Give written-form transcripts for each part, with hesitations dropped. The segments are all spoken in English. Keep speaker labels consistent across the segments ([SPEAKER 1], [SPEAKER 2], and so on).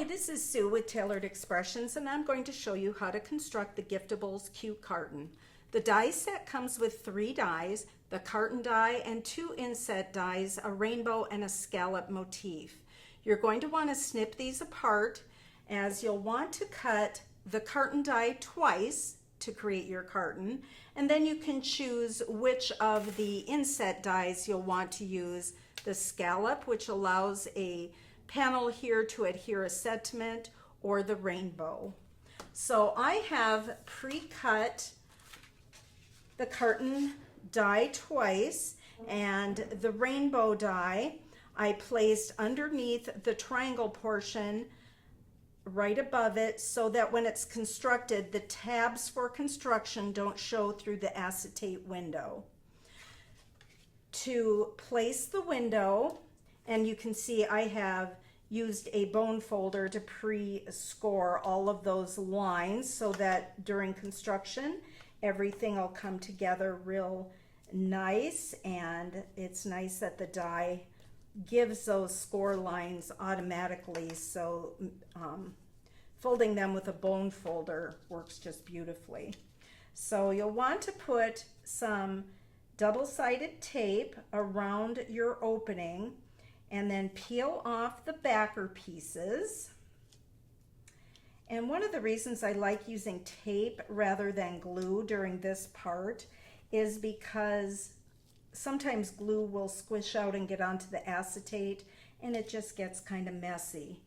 [SPEAKER 1] this is Sue with Taylored Expressions, and I'm going to show you how to construct the Giftables cute carton. The die set comes with 3 dies, the carton die and 2 inset dies, a rainbow and a scallop motif. You're going to want to snip these apart, as you'll want to cut the carton die twice to create your carton, and then you can choose which of the inset dies you'll want to use. The scallop, which allows a panel here to adhere a sentiment, or the rainbow. So I have pre-cut the carton die twice, and the rainbow die I placed underneath the triangle portion right above it, so that when it's constructed, the tabs for construction don't show through the acetate window. To place the window, and you can see I have used a bone folder to pre-score all of those lines so that during construction everything will come together real nice, and it's nice that the die gives those score lines automatically, so folding them with a bone folder works just beautifully. So you'll want to put some double-sided tape around your opening and then peel off the backer pieces. And one of the reasons I like using tape rather than glue during this part is because sometimes glue will squish out and get onto the acetate, and it just gets kind of messy.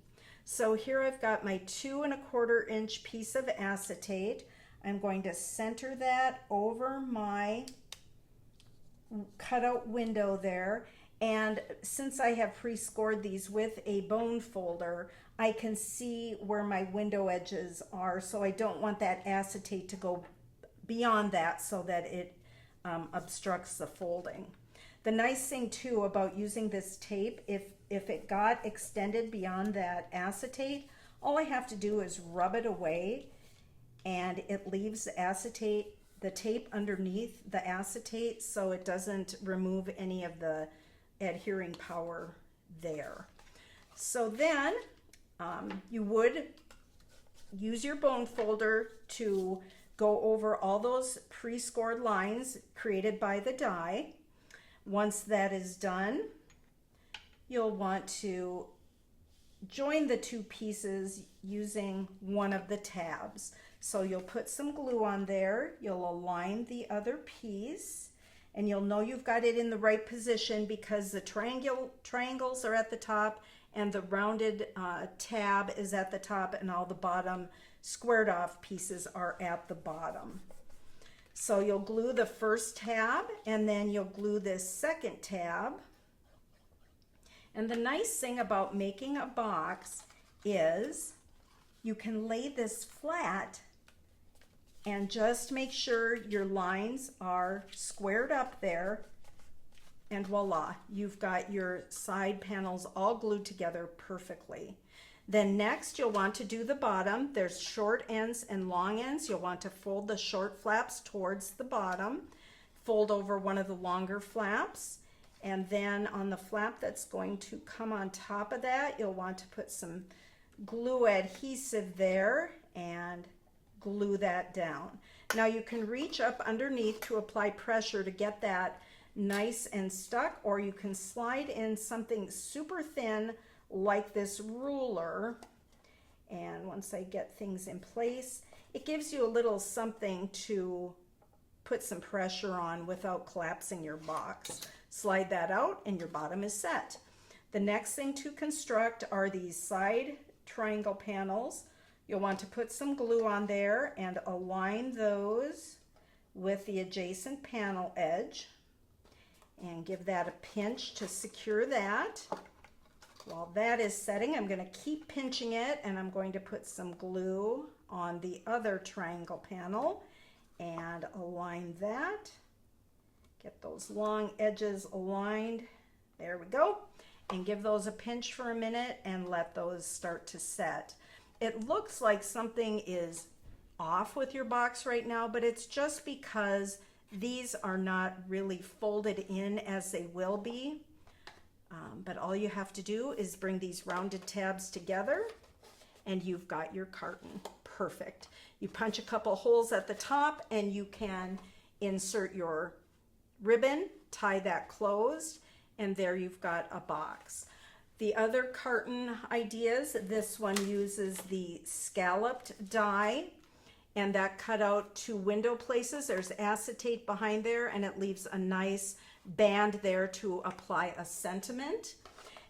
[SPEAKER 1] So here I've got my 2 1/4 inch piece of acetate. I'm going to center that over my cutout window there, and since I have pre-scored these with a bone folder, I can see where my window edges are, so I don't want that acetate to go beyond that so that it obstructs the folding. The nice thing too about using this tape, if it got extended beyond that acetate, all I have to do is rub it away, and it leaves the tape underneath the acetate, so it doesn't remove any of the adhering power there. So then you would use your bone folder to go over all those pre-scored lines created by the die. Once that is done, you'll want to join the 2 pieces using one of the tabs. So you'll put some glue on there, you'll align the other piece, and you'll know you've got it in the right position because the triangles are at the top and the rounded tab is at the top, and all the bottom squared off pieces are at the bottom. So you'll glue the first tab, and then you'll glue this second tab. And the nice thing about making a box is you can lay this flat and just make sure your lines are squared up there, and voila, you've got your side panels all glued together perfectly. Then next you'll want to do the bottom. There's short ends and long ends. You'll want to fold the short flaps towards the bottom, fold over one of the longer flaps, and then on the flap that's going to come on top of that, you'll want to put some glue adhesive there and glue that down. Now you can reach up underneath to apply pressure to get that nice and stuck, or you can slide in something super thin like this ruler, and once I get things in place, it gives you a little something to put some pressure on without collapsing your box. Slide that out and your bottom is set. The next thing to construct are these side triangle panels. You'll want to put some glue on there and align those with the adjacent panel edge and give that a pinch to secure that. While that is setting, I'm going to keep pinching it, and I'm going to put some glue on the other triangle panel and align that. Get those long edges aligned. There we go. And give those a pinch for a minute and let those start to set. It looks like something is off with your box right now, but it's just because these are not really folded in as they will be. But all you have to do is bring these rounded tabs together and you've got your carton. Perfect. You punch a couple holes at the top and you can insert your ribbon, tie that closed, and there you've got a box. The other carton ideas, this one uses the scalloped die, and that cut out 2 window places. There's acetate behind there, and it leaves a nice band there to apply a sentiment.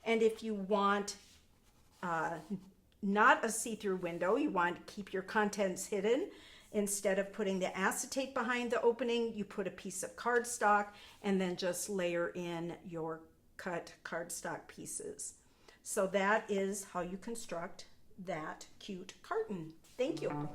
[SPEAKER 1] And if you want not a see-through window, you want to keep your contents hidden, instead of putting the acetate behind the opening, you put a piece of cardstock and then just layer in your cut cardstock pieces. So that is how you construct that cute carton. Thank you.